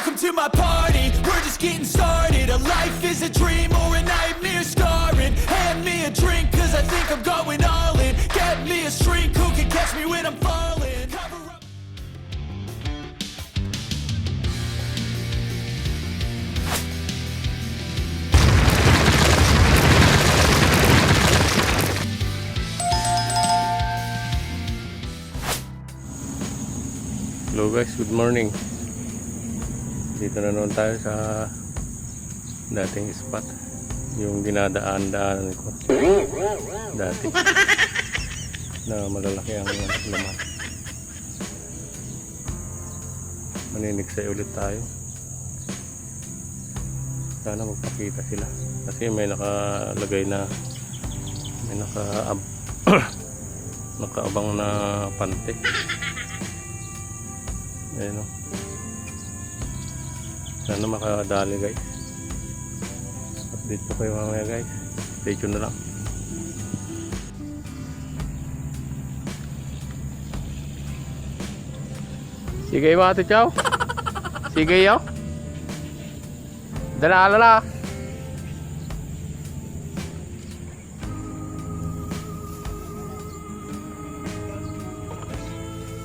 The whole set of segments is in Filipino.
Welcome to my party, we're just getting started. A life is a dream or a nightmare scarring. Hand me a drink cause I think I'm going all in. Get me a shrink who can catch me when I'm falling. Cover up. Hello guys, good morning. Dito na naman tayo sa dating spot, yung dinadaan-daanan ko dati na malalaki ang laman. Maninigsay ulit tayo. Sana magpakita sila kasi may nakalagay na, may nakaabang na pante. Ayun o. Sana makadali guys. Update ko kayo mamaya guys. Stay tuned na lang. Sige mga ate chow. Sige yo. Dala na.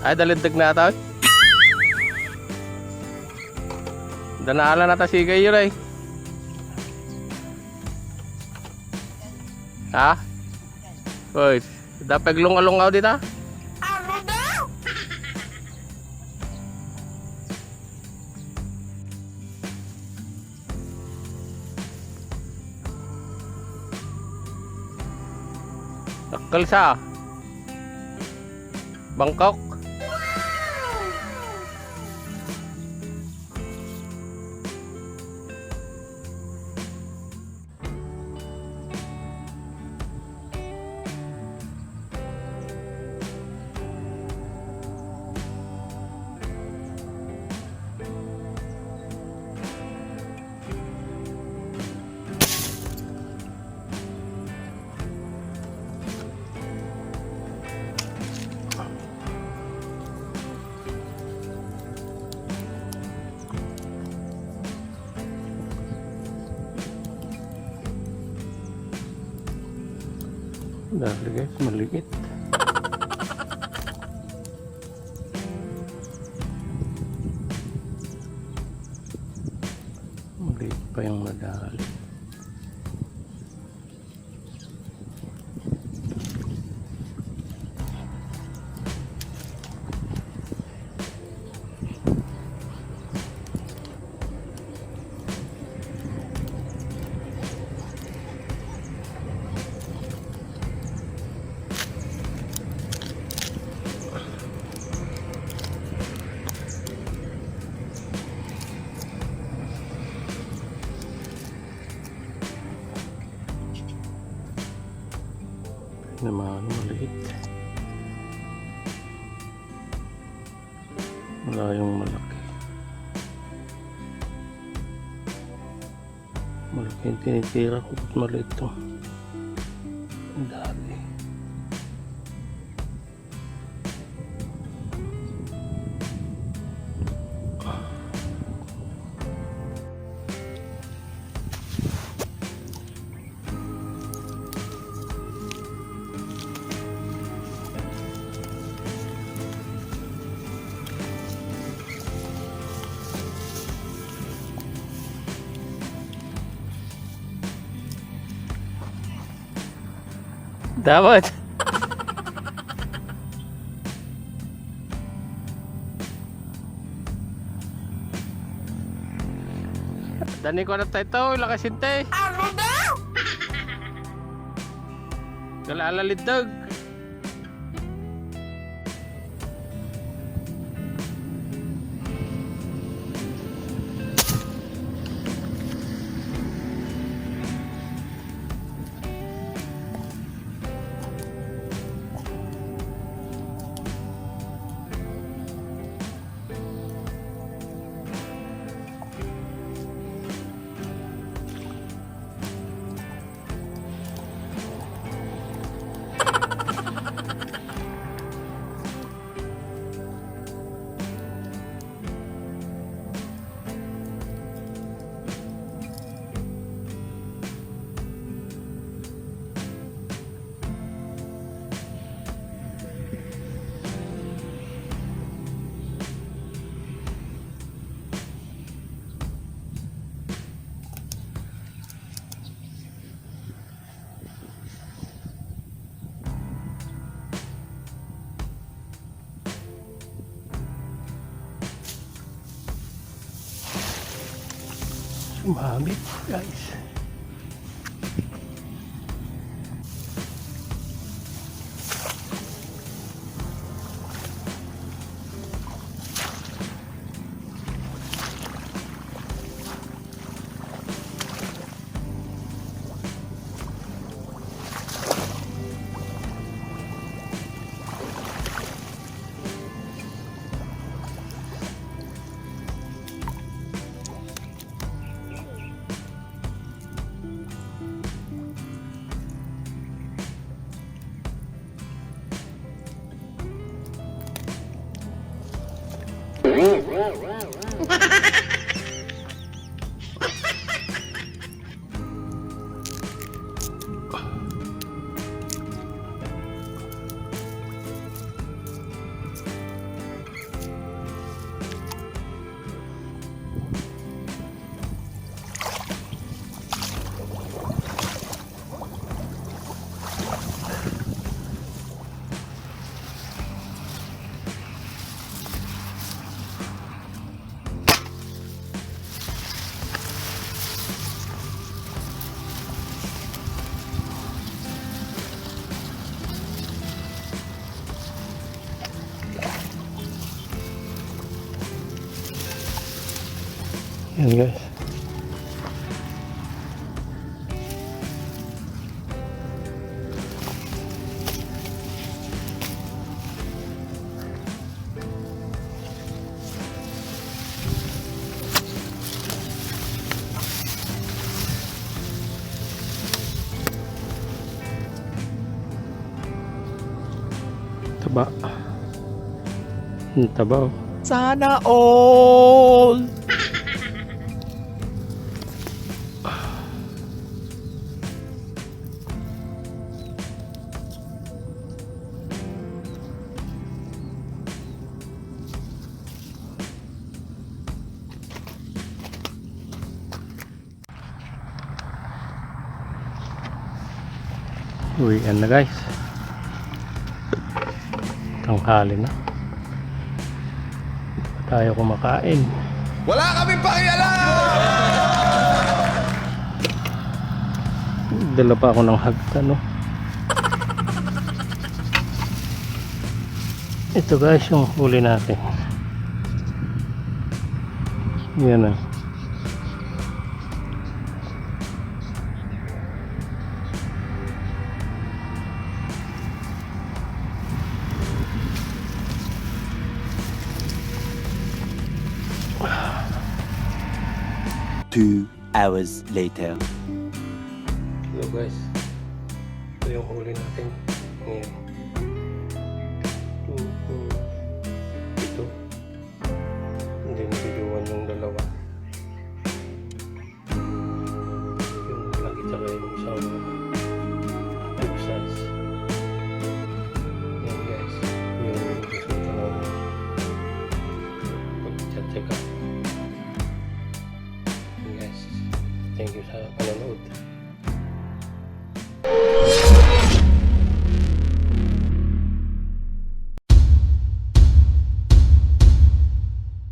Ay dalindag na ito. Danaala na ta sigay yun ay. Ha? Uy, dapat lunga-lungaw dito. Takal siya. Bangkok. Dahil guys, maliit. Maliit pa yung madali. Naman maliit. Wala yung malaki. Malaki yung tinitira ko, ba't maliit to? Dali. Dapat. Dani ko na tayo, lakasin tayo. Ano daw? Kalaalalidag. Sumabit guys. Yan guys. Taba. Taba oh. Sana all. Uwian na guys. Tanghali na. Di pa tayo kumakain. Wala kaming pakialam! Dala pa ako ng hagta no. Ito guys yung huli natin. Yan na. Two hours later. So guys, ito yung huli natin ngayon. Ito. Hindi nabidyoan yung dalawa. Yung malaki tsaka yung isang big size. Yan guys, yung resulta ng pag-check up. Guys, thank you sa panonood.